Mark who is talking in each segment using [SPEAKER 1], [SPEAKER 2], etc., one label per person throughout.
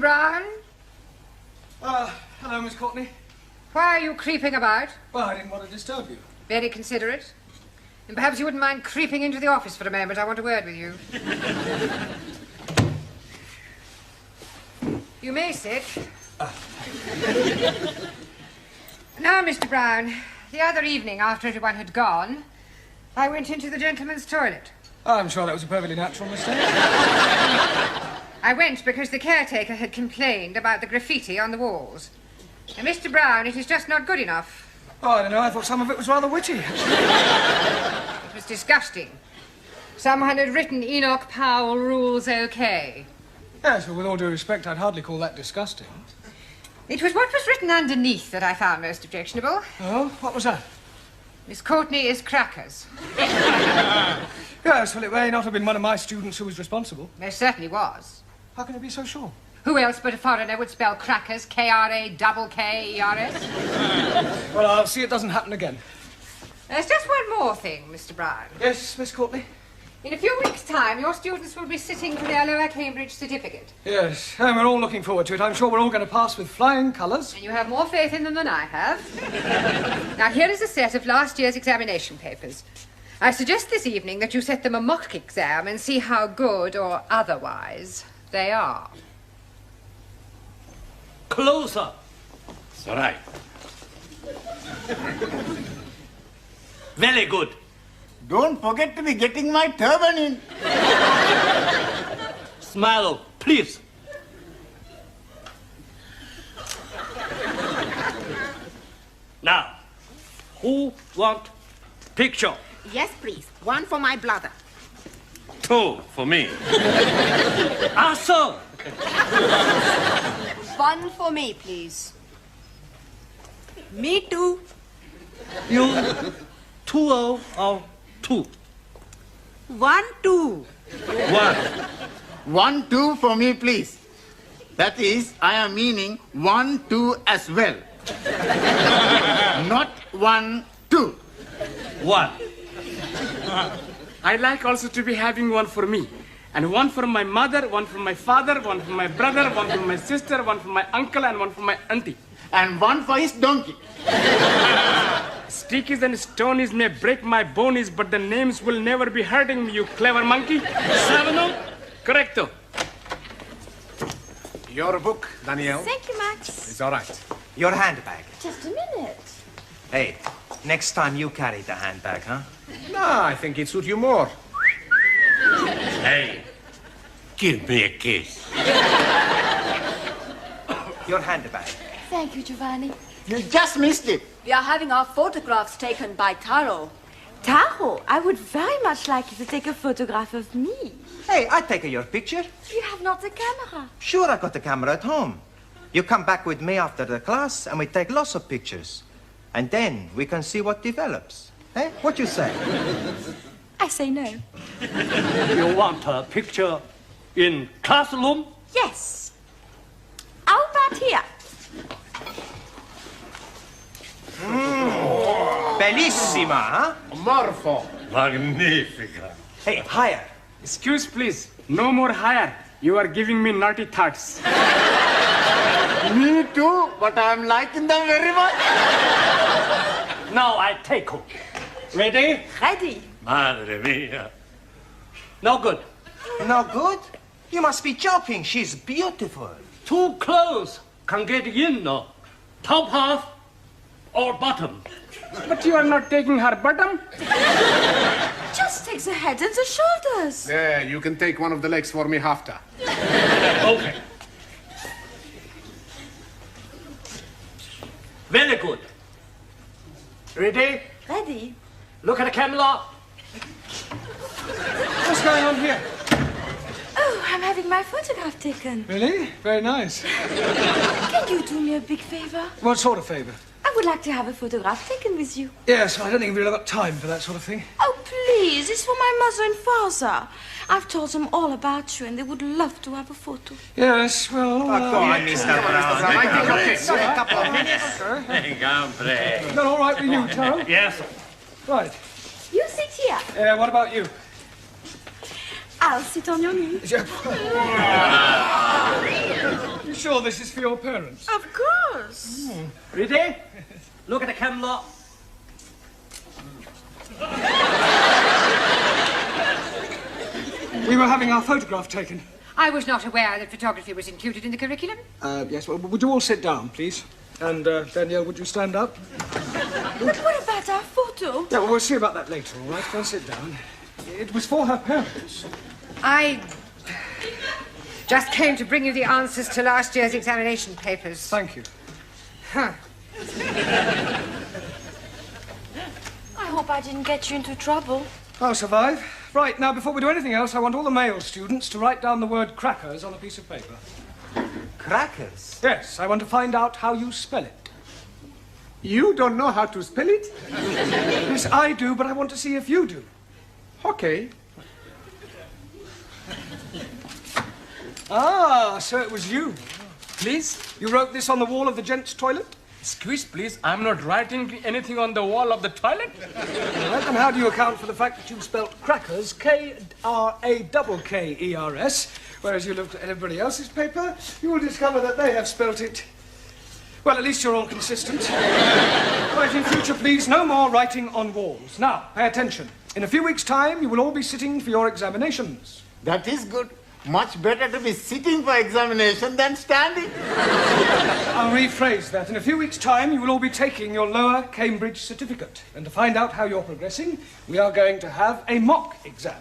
[SPEAKER 1] Brown?
[SPEAKER 2] Hello, Miss Courtney.
[SPEAKER 1] Why are you creeping about?
[SPEAKER 2] Well, I didn't want to disturb you.
[SPEAKER 1] Very considerate. And perhaps you wouldn't mind creeping into the office for a moment. I want a word with you. You may sit. Now, Mr. Brown, the other evening after everyone had gone, I went into the gentleman's toilet.
[SPEAKER 2] I'm sure that was a perfectly natural mistake.
[SPEAKER 1] I went because the caretaker had complained about the graffiti on the walls. And, Mr. Brown, it is just not good enough.
[SPEAKER 2] Oh, I don't know. I thought some of it was rather witty.
[SPEAKER 1] It was disgusting. Someone had written Enoch Powell rules okay.
[SPEAKER 2] Yes, but with all due respect, I'd hardly call that disgusting.
[SPEAKER 1] It was what was written underneath that I found most objectionable.
[SPEAKER 2] Oh, what was that?
[SPEAKER 1] Miss Courtney is crackers.
[SPEAKER 2] Yes, well, it may not have been one of my students who was responsible.
[SPEAKER 1] Most certainly was.
[SPEAKER 2] How can you be so sure?
[SPEAKER 1] Who else but a foreigner would spell crackers, K-R-A-K-K-E-R-S?
[SPEAKER 2] Well, I'll see it doesn't happen again.
[SPEAKER 1] There's just one more thing, Mr. Brown.
[SPEAKER 2] Yes, Miss Courtney?
[SPEAKER 1] In a few weeks' time, your students will be sitting for their lower Cambridge certificate.
[SPEAKER 2] Yes, and we're all looking forward to it. I'm sure we're all going to pass with flying colours.
[SPEAKER 1] And you have more faith in them than I have. Now, here is a set of last year's examination papers. I suggest this evening that you set them a mock exam and see how good or otherwise they are.
[SPEAKER 3] Closer. It's all right. Very good.
[SPEAKER 4] Don't forget to be getting my turban in.
[SPEAKER 3] Smile, please. Now, who want picture?
[SPEAKER 5] Yes, please. One for my brother.
[SPEAKER 3] 2 for me. Also.
[SPEAKER 6] One for me, please.
[SPEAKER 5] Me too.
[SPEAKER 3] You 2 or 2?
[SPEAKER 5] 1, 2.
[SPEAKER 3] 1.
[SPEAKER 4] 1, 2 for me, please. That is, I am meaning 1, 2 as well. Not 1, 2.
[SPEAKER 3] 1.
[SPEAKER 7] I'd like also to be having one for me. And one for my mother, one for my father, one for my brother, one for my sister, one for my uncle, and one for my auntie.
[SPEAKER 4] And one for his donkey.
[SPEAKER 7] Stickies and stonies may break my bonies, but the names will never be hurting me, you clever monkey.
[SPEAKER 3] 7. Correcto.
[SPEAKER 8] Your book, Danielle.
[SPEAKER 6] Thank you, Max.
[SPEAKER 8] It's all right. Your handbag.
[SPEAKER 6] Just a minute.
[SPEAKER 8] Hey, next time you carry the handbag, huh? No, I think it suits you more.
[SPEAKER 3] Hey, give me a kiss.
[SPEAKER 8] Your handbag.
[SPEAKER 6] Thank you, Giovanni.
[SPEAKER 4] You just missed it.
[SPEAKER 6] We are having our photographs taken by Taro. Taro, I would very much like you to take a photograph of me.
[SPEAKER 8] Hey, I take your picture.
[SPEAKER 6] You have not the camera.
[SPEAKER 8] Sure, I got the camera at home. You come back with me after the class and we take lots of pictures. And then we can see what develops. Eh? What you say?
[SPEAKER 6] I say no.
[SPEAKER 3] You want a picture in classroom?
[SPEAKER 6] Yes. How about here?
[SPEAKER 8] Bellissima, huh?
[SPEAKER 4] Morpho.
[SPEAKER 3] Magnifica.
[SPEAKER 8] Hey, higher.
[SPEAKER 7] Excuse, please. No more higher. You are giving me naughty thoughts.
[SPEAKER 4] Me too, but I'm liking them very much.
[SPEAKER 3] Now I take her. Ready?
[SPEAKER 6] Ready.
[SPEAKER 3] Madre mia. No good.
[SPEAKER 8] No good? You must be joking. She's beautiful.
[SPEAKER 3] Too close. Can't get in, no. Top half or bottom.
[SPEAKER 7] But you are not taking her bottom?
[SPEAKER 6] Just take the head and the shoulders.
[SPEAKER 9] There, you can take one of the legs for me after.
[SPEAKER 3] Okay. Very good. Ready?
[SPEAKER 6] Ready.
[SPEAKER 3] Look at the camera.
[SPEAKER 2] What's going on here?
[SPEAKER 6] Oh, I'm having my photograph taken.
[SPEAKER 2] Really? Very nice.
[SPEAKER 6] Can you do me a big favor?
[SPEAKER 2] What sort of favour?
[SPEAKER 6] I would like to have a photograph taken with you.
[SPEAKER 2] Yes, I don't think we've really got time for that sort of thing.
[SPEAKER 6] Oh, please. It's for my mother and father. I've told them all about you, and they would love to have a photo.
[SPEAKER 2] Yes, well...
[SPEAKER 8] Go on, Mr. Brown.
[SPEAKER 9] I think okay.
[SPEAKER 8] A couple of minutes.
[SPEAKER 2] Is that all right with you, Taro?
[SPEAKER 3] Yes.
[SPEAKER 2] Right.
[SPEAKER 6] You sit here.
[SPEAKER 2] What about you?
[SPEAKER 6] I'll sit on your knee.
[SPEAKER 2] Shall sure this is for your parents?
[SPEAKER 5] Of course.
[SPEAKER 3] Ready? Look at the camera.
[SPEAKER 2] We were having our photograph taken.
[SPEAKER 1] I was not aware that photography was included in the curriculum.
[SPEAKER 2] Yes, well, would you all sit down, please? And, Danielle, would you stand up?
[SPEAKER 6] But what about our photo?
[SPEAKER 2] Yeah, well, we'll see about that later, all right? Go and sit down. It was for her parents.
[SPEAKER 1] I just came to bring you the answers to last year's examination papers.
[SPEAKER 2] Thank you.
[SPEAKER 1] Huh.
[SPEAKER 6] I hope I didn't get you into trouble.
[SPEAKER 2] I'll survive. Right, now, before we do anything else, I want all the male students to write down the word crackers on a piece of paper.
[SPEAKER 8] Crackers?
[SPEAKER 2] Yes, I want to find out how you spell it.
[SPEAKER 9] You don't know how to spell it?
[SPEAKER 2] Yes, I do, but I want to see if you do.
[SPEAKER 9] Okay.
[SPEAKER 2] Ah, so it was you.
[SPEAKER 7] Please?
[SPEAKER 2] You wrote this on the wall of the gents' toilet?
[SPEAKER 7] Excuse, please. I'm not writing anything on the wall of the toilet.
[SPEAKER 2] All right, then how do you account for the fact that you spelt crackers, K-R-A-K-K-E-R-S, whereas you looked at everybody else's paper, you will discover that they have spelt it... Well, at least you're all consistent. Right, in future, please, no more writing on walls. Now, pay attention. In a few weeks' time, you will all be sitting for your examinations.
[SPEAKER 4] That is good. Much better to be sitting for examination than standing.
[SPEAKER 2] I'll rephrase that. In a few weeks' time, you will all be taking your lower Cambridge certificate. And to find out how you're progressing, we are going to have a mock exam.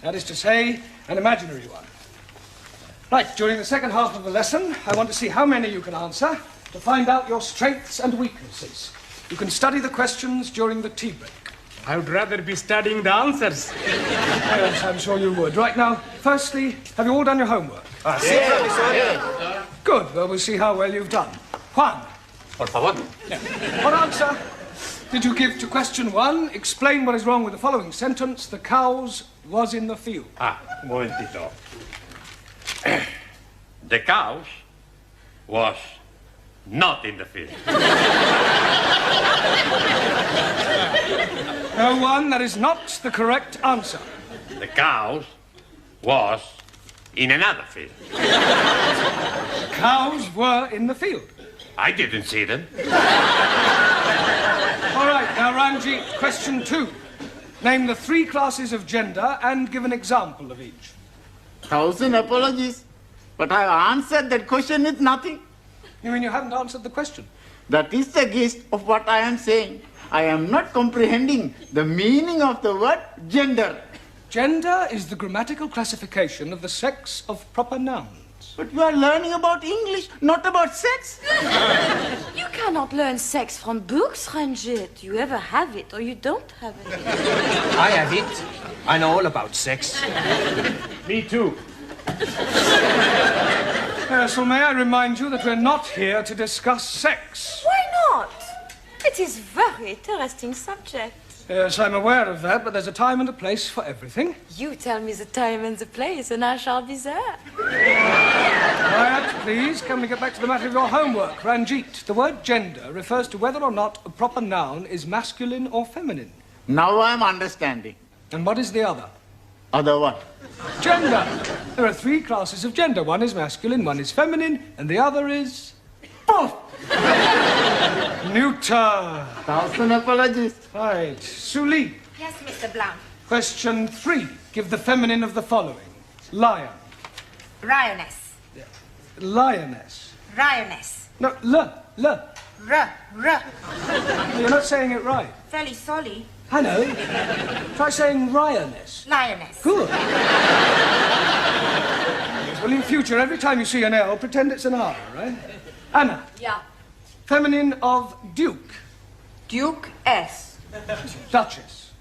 [SPEAKER 2] That is to say, an imaginary one. Right, during the second half of the lesson, I want to see how many you can answer to find out your strengths and weaknesses. You can study the questions during the tea break.
[SPEAKER 7] I would rather be studying the answers.
[SPEAKER 2] Yes, I'm sure you would. Right now, firstly, have you all done your homework?
[SPEAKER 8] Yeah.
[SPEAKER 2] Good. Well, we'll see how well you've done. Juan.
[SPEAKER 3] Por favor.
[SPEAKER 2] What answer did you give to question 1? Explain what is wrong with the following sentence. The cows was in the field.
[SPEAKER 3] Un momentito. The cows was not in the field.
[SPEAKER 2] No, Juan, that is not the correct answer.
[SPEAKER 3] The cows was in another field.
[SPEAKER 2] Cows were in the field.
[SPEAKER 3] I didn't see them.
[SPEAKER 2] All right, now, Ranjit, question 2. Name the 3 classes of gender and give an example of each.
[SPEAKER 4] 1,000 apologies. But I answered that question with nothing.
[SPEAKER 2] You mean you haven't answered the question?
[SPEAKER 4] That is the gist of what I am saying. I am not comprehending the meaning of the word gender.
[SPEAKER 2] Gender is the grammatical classification of the sex of proper nouns.
[SPEAKER 4] But we are learning about English, not about sex.
[SPEAKER 6] You cannot learn sex from books, Ranjit. You either have it or you don't have it.
[SPEAKER 8] I have it. I know all about sex.
[SPEAKER 3] Me too.
[SPEAKER 2] So may I remind you that we're not here to discuss sex.
[SPEAKER 6] Why not? It is very interesting subject.
[SPEAKER 2] Yes, I'm aware of that, but there's a time and a place for everything.
[SPEAKER 6] You tell me the time and the place, and I shall be there.
[SPEAKER 2] Quiet, please. Can we get back to the matter of your homework? Ranjit, the word gender refers to whether or not a proper noun is masculine or feminine.
[SPEAKER 4] Now I am understanding.
[SPEAKER 2] And what is the other?
[SPEAKER 4] Other one.
[SPEAKER 2] Gender. There are 3 classes of gender. One is masculine, one is feminine, and the other is... both. Neuter.
[SPEAKER 4] 1,000 apologies.
[SPEAKER 2] Right. Suli.
[SPEAKER 5] Yes, Mr. Blount.
[SPEAKER 2] Question 3. Give the feminine of the following. Lion.
[SPEAKER 5] Lioness.
[SPEAKER 2] Lioness.
[SPEAKER 5] Lioness.
[SPEAKER 2] No, l.
[SPEAKER 5] R.
[SPEAKER 2] You're not saying it right.
[SPEAKER 5] Fairly sorry.
[SPEAKER 2] I know. Try saying lioness.
[SPEAKER 5] Lioness.
[SPEAKER 2] Good. Yes, well, in future, every time you see an L, pretend it's an R, right? Anna.
[SPEAKER 6] Yeah.
[SPEAKER 2] Feminine of Duke.
[SPEAKER 5] Duke S.
[SPEAKER 2] Duchess.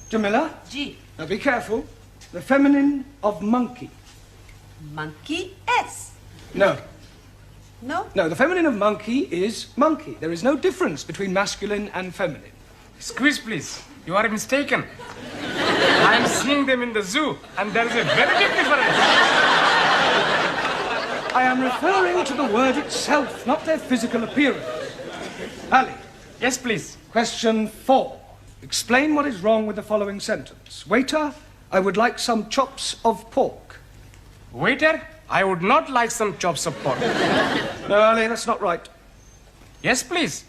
[SPEAKER 2] Jamila.
[SPEAKER 5] G.
[SPEAKER 2] Now be careful. The feminine of monkey.
[SPEAKER 5] Monkey S.
[SPEAKER 2] No.
[SPEAKER 5] No?
[SPEAKER 2] No, the feminine of monkey is monkey. There is no difference between masculine and feminine.
[SPEAKER 7] Excuse, please. You are mistaken. I'm seeing them in the zoo, and there is a very big difference.
[SPEAKER 2] I am referring to the word itself, not their physical appearance. Ali.
[SPEAKER 7] Yes, please.
[SPEAKER 2] Question 4. Explain what is wrong with the following sentence. Waiter, I would like some chops of pork.
[SPEAKER 7] Waiter, I would not like some chops of pork.
[SPEAKER 2] No, Ali, that's not right.
[SPEAKER 7] Yes, please.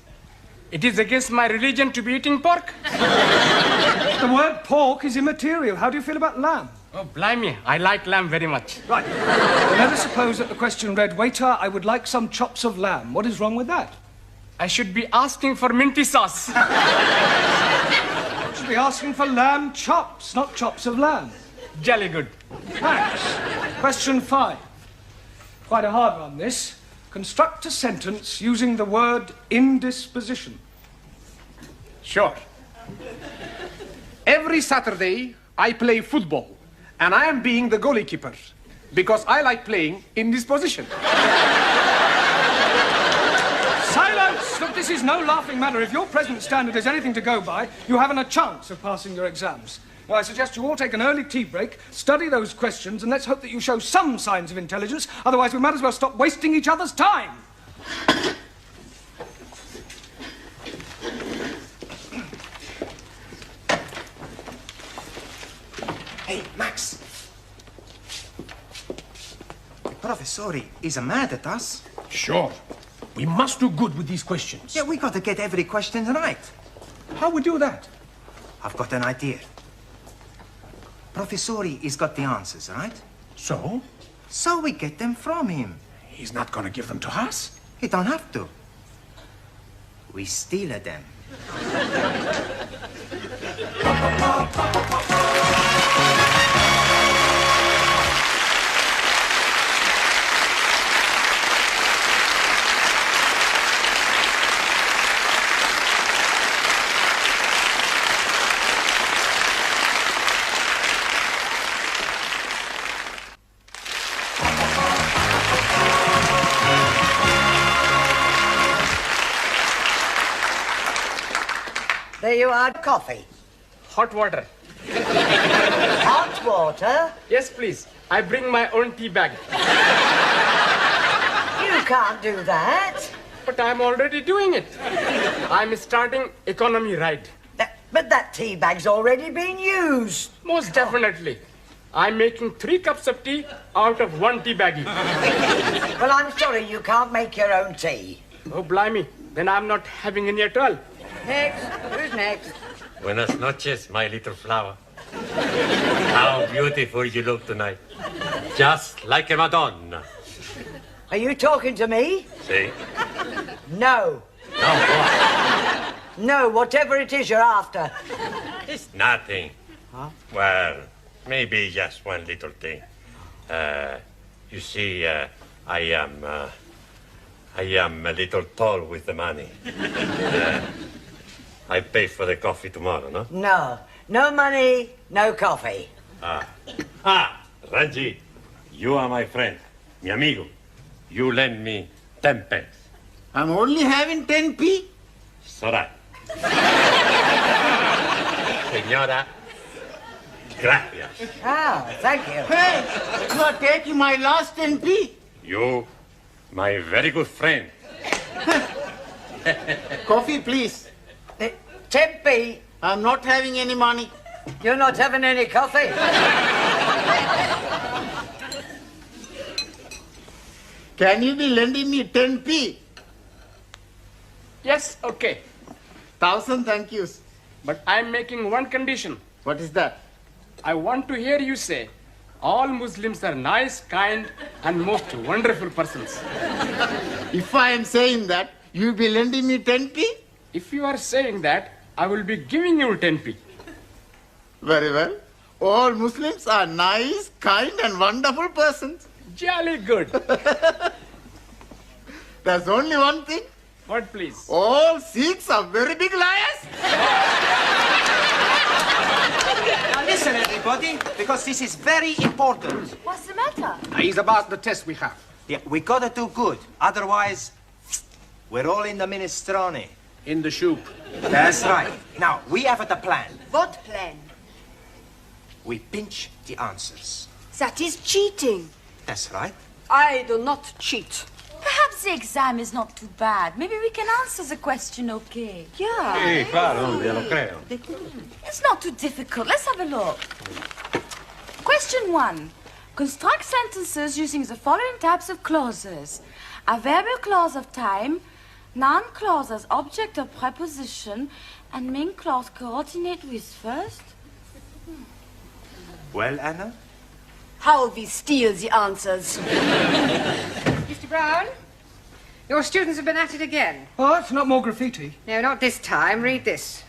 [SPEAKER 7] It is against my religion to be eating pork.
[SPEAKER 2] The word pork is immaterial. How do you feel about lamb?
[SPEAKER 7] Oh, blimey, I like lamb very much.
[SPEAKER 2] Right. Well, let us suppose that the question read, waiter, I would like some chops of lamb. What is wrong with that?
[SPEAKER 7] I should be asking for minty sauce.
[SPEAKER 2] You should be asking for lamb chops, not chops of lamb.
[SPEAKER 7] Jolly good.
[SPEAKER 2] Max, question 5. Quite a hard one, this. Construct a sentence using the word indisposition.
[SPEAKER 7] Sure.
[SPEAKER 9] Every Saturday, I play football, and I am being the goalkeeper because I like playing in this position.
[SPEAKER 2] Silence! Look, this is no laughing matter. If your present standard is anything to go by, you haven't a chance of passing your exams. Now, I suggest you all take an early tea break, study those questions, and let's hope that you show some signs of intelligence. Otherwise, we might as well stop wasting each other's time.
[SPEAKER 8] Hey, Max. The professor is mad at us.
[SPEAKER 9] Sure. We must do good with these questions.
[SPEAKER 8] Yeah, we got to get every question right.
[SPEAKER 9] How we do that?
[SPEAKER 8] I've got an idea. Professori has got the answers, right?
[SPEAKER 9] So?
[SPEAKER 8] So we get them from him.
[SPEAKER 9] He's not going to give them to us.
[SPEAKER 8] He don't have to. We steal them.
[SPEAKER 5] There you are, coffee.
[SPEAKER 7] Hot water.
[SPEAKER 5] Hot water?
[SPEAKER 7] Yes, please. I bring my own tea bag.
[SPEAKER 5] You can't do that.
[SPEAKER 7] But I'm already doing it. I'm starting economy ride.
[SPEAKER 5] But that tea bag's already been used.
[SPEAKER 7] Most definitely. I'm making 3 cups of tea out of 1 tea baggie.
[SPEAKER 5] Well, I'm sorry you can't make your own tea.
[SPEAKER 7] Oh, blimey. Then I'm not having any at all.
[SPEAKER 5] Next. Who's next?
[SPEAKER 10] Buenas noches, my little flower. How beautiful you look tonight. Just like a Madonna.
[SPEAKER 5] Are you talking to me?
[SPEAKER 10] See?
[SPEAKER 5] No.
[SPEAKER 10] No, what?
[SPEAKER 5] No, whatever it is you're after.
[SPEAKER 10] It's nothing.
[SPEAKER 5] Huh?
[SPEAKER 10] Well, maybe just one little thing. You see, I am a little tall with the money. I pay for the coffee tomorrow, no?
[SPEAKER 5] No. No money, no coffee.
[SPEAKER 10] Ranji, you are my friend, mi amigo. You lend me 10 pence.
[SPEAKER 4] I'm only having 10p.
[SPEAKER 10] It's all right. Señora, gracias.
[SPEAKER 5] Oh, thank you.
[SPEAKER 4] Hey, you are taking my last 10p.
[SPEAKER 10] You, my very good friend.
[SPEAKER 4] Coffee, please.
[SPEAKER 5] 10p.
[SPEAKER 4] I'm not having any money.
[SPEAKER 5] You're not having any coffee?
[SPEAKER 4] Can you be lending me 10p?
[SPEAKER 7] Yes, okay.
[SPEAKER 4] 1,000 thank yous.
[SPEAKER 7] But I'm making one condition.
[SPEAKER 4] What is that?
[SPEAKER 7] I want to hear you say, all Muslims are nice, kind, and most wonderful persons.
[SPEAKER 4] If I am saying that, you'll be lending me 10p?
[SPEAKER 7] If you are saying that, I will be giving you 10p.
[SPEAKER 4] Very well. All Muslims are nice, kind, and wonderful persons.
[SPEAKER 7] Jolly good.
[SPEAKER 4] There's only one thing.
[SPEAKER 7] What, please?
[SPEAKER 4] All Sikhs are very big liars.
[SPEAKER 8] Now listen, everybody, because this is very important.
[SPEAKER 6] What's the matter?
[SPEAKER 9] It's about the test we have.
[SPEAKER 8] Yeah, we gotta do good. Otherwise, we're all in the minestrone.
[SPEAKER 9] In the soup.
[SPEAKER 8] That's right. Now, we have the plan.
[SPEAKER 6] What plan?
[SPEAKER 8] We pinch the answers.
[SPEAKER 6] That is cheating.
[SPEAKER 8] That's right.
[SPEAKER 5] I do not cheat.
[SPEAKER 6] Perhaps the exam is not too bad. Maybe we can answer the question okay. Yeah.
[SPEAKER 10] Sí, claro, ya lo creo.
[SPEAKER 6] It's not too difficult. Let's have a look. Question 1. Construct sentences using the following types of clauses. Adverbial clause of time, noun clause as object of preposition, and main clause coordinate with first.
[SPEAKER 8] Well, Anna?
[SPEAKER 6] How we steal the answers.
[SPEAKER 1] Mr. Brown, your students have been at it again.
[SPEAKER 2] What? Not more graffiti?
[SPEAKER 1] No, not this time. Read this.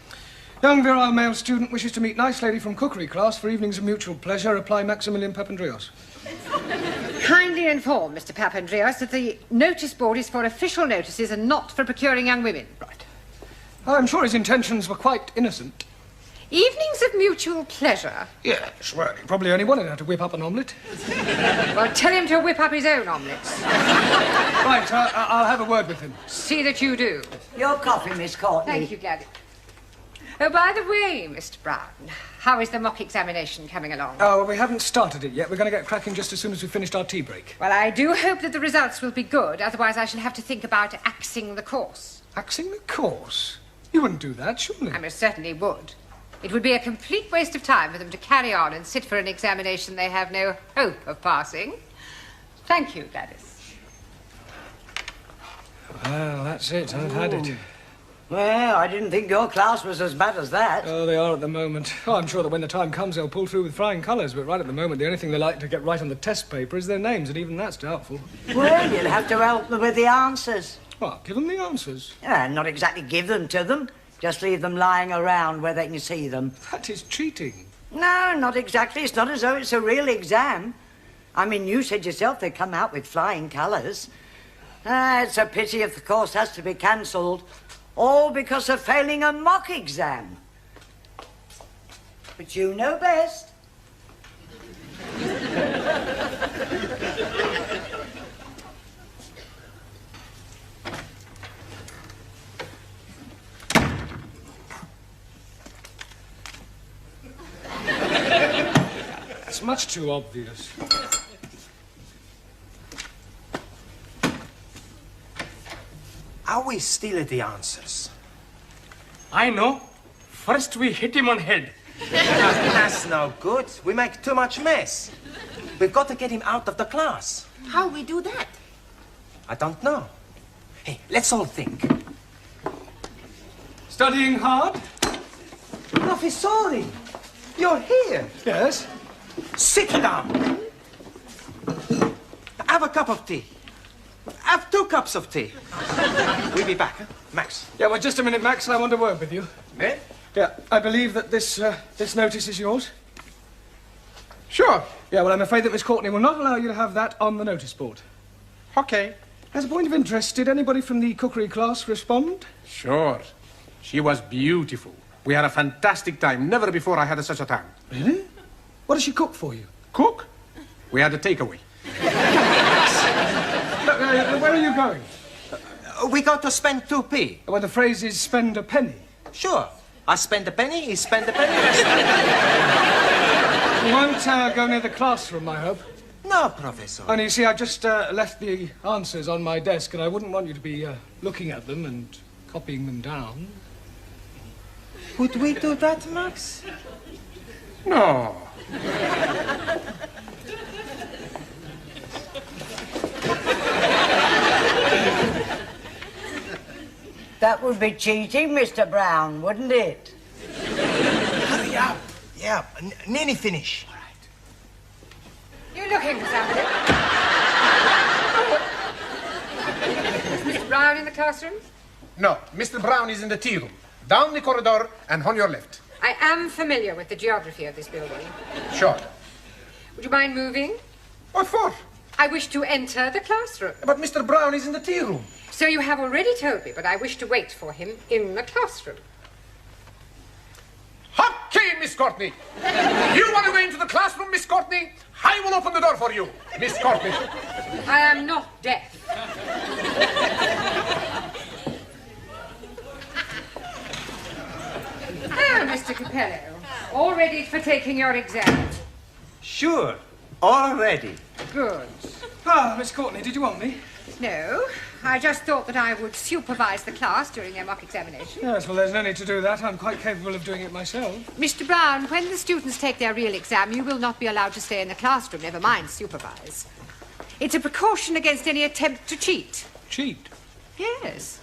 [SPEAKER 2] Young virile male student wishes to meet nice lady from cookery class for evenings of mutual pleasure. Reply Maximilian Papandreou.
[SPEAKER 1] Kindly inform Mr. Papandreou that the notice board is for official notices and not for procuring young women.
[SPEAKER 2] Right. I'm sure his intentions were quite innocent.
[SPEAKER 1] Evenings of mutual pleasure?
[SPEAKER 2] Yes, well, he probably only wanted her to whip up an omelette.
[SPEAKER 1] Well, tell him to whip up his own omelettes.
[SPEAKER 2] Right, I'll have a word with him.
[SPEAKER 1] See that you do.
[SPEAKER 5] Your coffee, Miss Courtney.
[SPEAKER 1] Thank you, Gladys. Oh, by the way, Mr. Brown, how is the mock examination coming along?
[SPEAKER 2] Oh, well, we haven't started it yet. We're going to get cracking just as soon as we've finished our tea break.
[SPEAKER 1] Well, I do hope that the results will be good. Otherwise, I shall have to think about axing the course.
[SPEAKER 2] Axing the course? You wouldn't do that, surely?
[SPEAKER 1] I most certainly would. It would be a complete waste of time for them to carry on and sit for an examination they have no hope of passing. Thank you, Gladys.
[SPEAKER 2] Well, that's it. I've had it.
[SPEAKER 5] Well, I didn't think your class was as bad as that.
[SPEAKER 2] Oh, they are at the moment. Oh, I'm sure that when the time comes, they'll pull through with flying colours. But right at the moment, the only thing they like to get right on the test paper is their names, and even that's doubtful.
[SPEAKER 5] Well, you'll have to help them with the answers.
[SPEAKER 2] What, give them the answers?
[SPEAKER 5] Not exactly give them to them. Just leave them lying around where they can see them.
[SPEAKER 2] That is cheating.
[SPEAKER 5] No, not exactly. It's not as though it's a real exam. I mean, you said yourself they come out with flying colours. It's a pity if the course has to be cancelled, all because of failing a mock exam. But you know best.
[SPEAKER 2] It's much too obvious.
[SPEAKER 8] Are we still at the answers?
[SPEAKER 7] I know. First we hit him on head.
[SPEAKER 8] That's no good. We make too much mess. We've got to get him out of the class.
[SPEAKER 6] How we do that?
[SPEAKER 8] I don't know. Hey, let's all think.
[SPEAKER 2] Studying hard?
[SPEAKER 8] Professori, you're here.
[SPEAKER 2] Yes.
[SPEAKER 8] Sit down. Have a cup of tea. Have 2 cups of tea. We'll be back, huh? Max.
[SPEAKER 2] Yeah, well, just a minute, Max. I want to work with you.
[SPEAKER 8] Eh?
[SPEAKER 2] Yeah, I believe that this notice is yours.
[SPEAKER 9] Sure.
[SPEAKER 2] Yeah, well, I'm afraid that Miss Courtney will not allow you to have that on the notice board.
[SPEAKER 9] Okay.
[SPEAKER 2] As a point of interest, did anybody from the cookery class respond?
[SPEAKER 9] Sure. She was beautiful. We had a fantastic time. Never before I had such a time.
[SPEAKER 2] Really? What does she cook for you?
[SPEAKER 9] Cook? We had a takeaway.
[SPEAKER 2] Look, where are you going?
[SPEAKER 8] We got to spend 2p.
[SPEAKER 2] Well, the phrase is spend a penny.
[SPEAKER 8] Sure. I spend a penny, he spend a penny.
[SPEAKER 2] You won't go near the classroom, I hope.
[SPEAKER 8] No, Professor.
[SPEAKER 2] Only, you see, I just left the answers on my desk, and I wouldn't want you to be looking at them and copying them down.
[SPEAKER 8] Would we do that, Max?
[SPEAKER 9] No.
[SPEAKER 5] That would be cheating, Mr. Brown, wouldn't it?
[SPEAKER 8] Hurry up. Yeah, nearly finish. All right.
[SPEAKER 1] You looking for something? Is Mr. Brown in the classroom?
[SPEAKER 9] No, Mr. Brown is in the tea room. Down the corridor and on your left.
[SPEAKER 1] I am familiar with the geography of this building.
[SPEAKER 9] Sure.
[SPEAKER 1] Would you mind moving?
[SPEAKER 9] What for?
[SPEAKER 1] I wish to enter the classroom.
[SPEAKER 9] But Mr. Brown is in the tea room.
[SPEAKER 1] So you have already told me, but I wish to wait for him in the classroom.
[SPEAKER 9] Okay, Miss Courtney. You want to go into the classroom, Miss Courtney? I will open the door for you, Miss Courtney.
[SPEAKER 1] I am not deaf. Ah, Mr. Capello, all ready for taking your exam?
[SPEAKER 8] Sure. All ready.
[SPEAKER 1] Good.
[SPEAKER 2] Ah, Miss Courtney, did you want me?
[SPEAKER 1] No, I just thought that I would supervise the class during their mock examination.
[SPEAKER 2] Yes, well, there's no need to do that. I'm quite capable of doing it myself.
[SPEAKER 1] Mr. Brown, when the students take their real exam, you will not be allowed to stay in the classroom, never mind supervise. It's a precaution against any attempt to cheat.
[SPEAKER 2] Cheat?
[SPEAKER 1] Yes.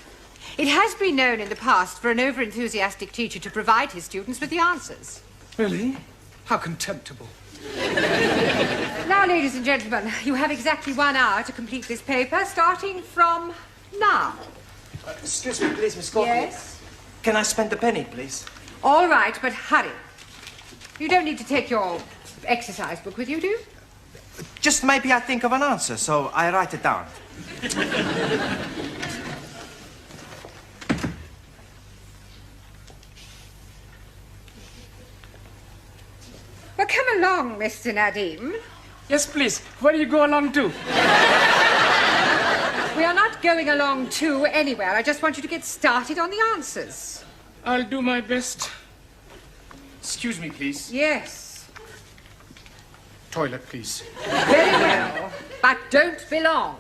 [SPEAKER 1] It has been known in the past for an over-enthusiastic teacher to provide his students with the answers.
[SPEAKER 2] Really? How contemptible.
[SPEAKER 1] Now, ladies and gentlemen, you have exactly 1 hour to complete this paper, starting from now.
[SPEAKER 8] Excuse me, please, Miss Courtney.
[SPEAKER 1] Yes?
[SPEAKER 8] Can I spend a penny, please?
[SPEAKER 1] All right, but hurry. You don't need to take your exercise book with you, do you?
[SPEAKER 8] Just maybe I think of an answer, so I write it down.
[SPEAKER 1] Well, come along, Mr. Nadim.
[SPEAKER 7] Yes, please. Where do you go along to?
[SPEAKER 1] We are not going along to anywhere. I just want you to get started on the answers.
[SPEAKER 7] I'll do my best.
[SPEAKER 9] Excuse me, please.
[SPEAKER 1] Yes.
[SPEAKER 9] Toilet, please.
[SPEAKER 1] Very well. But don't be long.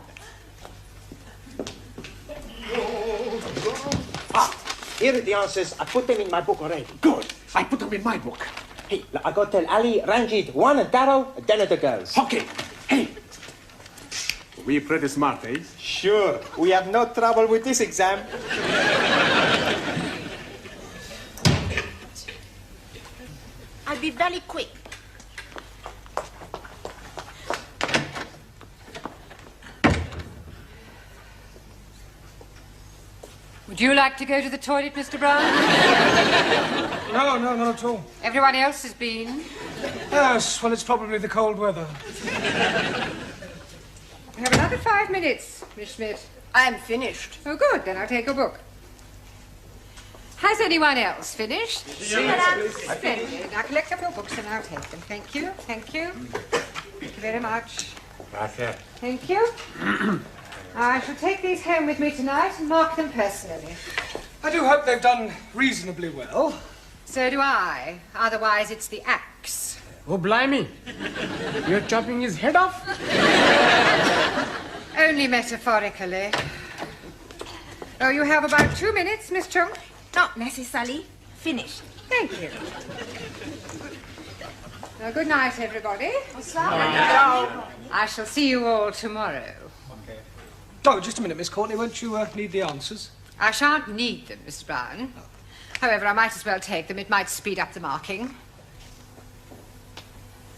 [SPEAKER 8] Here are the answers. I put them in my book already.
[SPEAKER 9] Good. I put them in my book.
[SPEAKER 8] Hey, I got to tell Ali, Ranjit, Juan and Taro, then at the girls.
[SPEAKER 9] Okay. Hey. We pretty smart, eh?
[SPEAKER 8] Sure. We have no trouble with this exam.
[SPEAKER 11] I'll be very quick.
[SPEAKER 1] Would you like to go to the toilet, Mr. Brown?
[SPEAKER 2] No, not at all.
[SPEAKER 1] Everyone else has been.
[SPEAKER 2] Yes, well, it's probably the cold weather.
[SPEAKER 1] We have another 5 minutes, Miss Schmidt.
[SPEAKER 11] I am finished.
[SPEAKER 1] Oh, good. Then I'll take your book. Has anyone else finished?
[SPEAKER 11] Yes,
[SPEAKER 1] Splendid. Now collect up your books and I'll take them. Thank you. Thank you. Thank you very much.
[SPEAKER 10] Gracias.
[SPEAKER 1] Thank you. I shall take these home with me tonight and mark them personally.
[SPEAKER 2] I do hope they've done reasonably well.
[SPEAKER 1] So do I. Otherwise, it's the axe.
[SPEAKER 7] Oh, blimey. You're chopping his head off?
[SPEAKER 1] Only metaphorically. Oh, you have about 2 minutes, Miss Chung.
[SPEAKER 11] Not necessarily. Finished.
[SPEAKER 1] Thank you. Well, good night, everybody. I shall see you all tomorrow.
[SPEAKER 2] Oh, just a minute, Miss Courtney. Won't you need the answers?
[SPEAKER 1] I shan't need them, Mr. Brown. However, I might as well take them. It might speed up the marking.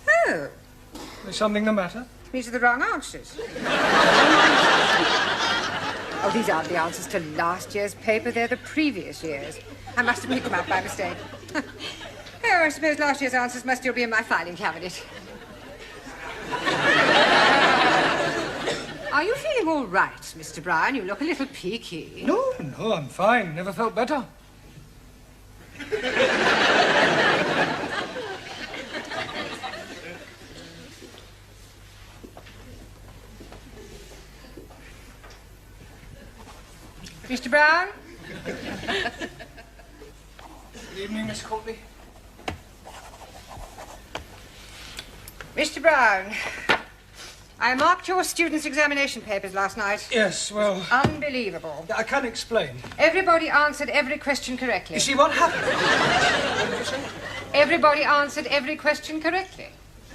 [SPEAKER 1] Oh,
[SPEAKER 2] Is something the matter?
[SPEAKER 1] these are the wrong answers. Oh, these aren't the answers to last year's paper. They're the previous year's. I must have picked them up by mistake. Oh, I suppose last year's answers must still be in my filing cabinet. Are you feeling all right, Mr. Brown? You look a little peaky.
[SPEAKER 2] No, I'm fine. Never felt better.
[SPEAKER 1] Mr. Brown?
[SPEAKER 2] Good evening, Miss Courtney.
[SPEAKER 1] Mr. Brown, I marked your students' examination papers last night.
[SPEAKER 2] Yes, well...
[SPEAKER 1] Unbelievable.
[SPEAKER 2] I can't explain.
[SPEAKER 1] Everybody answered every question correctly.
[SPEAKER 2] You see what happened? What did you say?
[SPEAKER 1] Everybody answered every question correctly.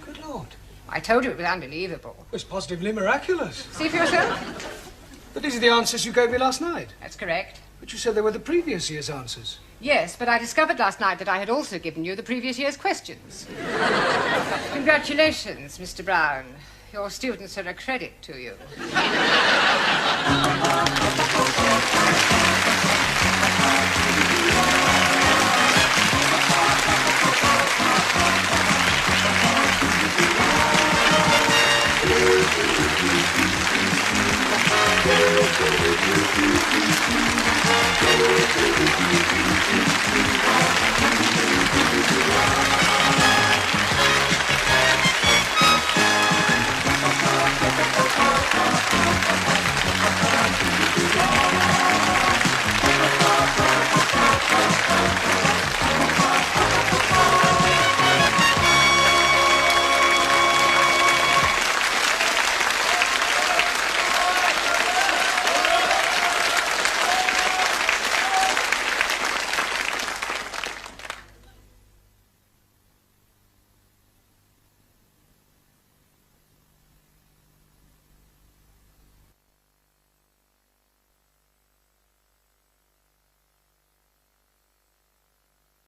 [SPEAKER 2] Good Lord.
[SPEAKER 1] I told you it was unbelievable.
[SPEAKER 2] It was positively miraculous.
[SPEAKER 1] See for yourself?
[SPEAKER 2] But these are the answers you gave me last night.
[SPEAKER 1] That's correct.
[SPEAKER 2] But you said they were the previous year's answers.
[SPEAKER 1] Yes, but I discovered last night that I had also given you the previous year's questions. Congratulations, Mr. Brown. Your students are a credit to you.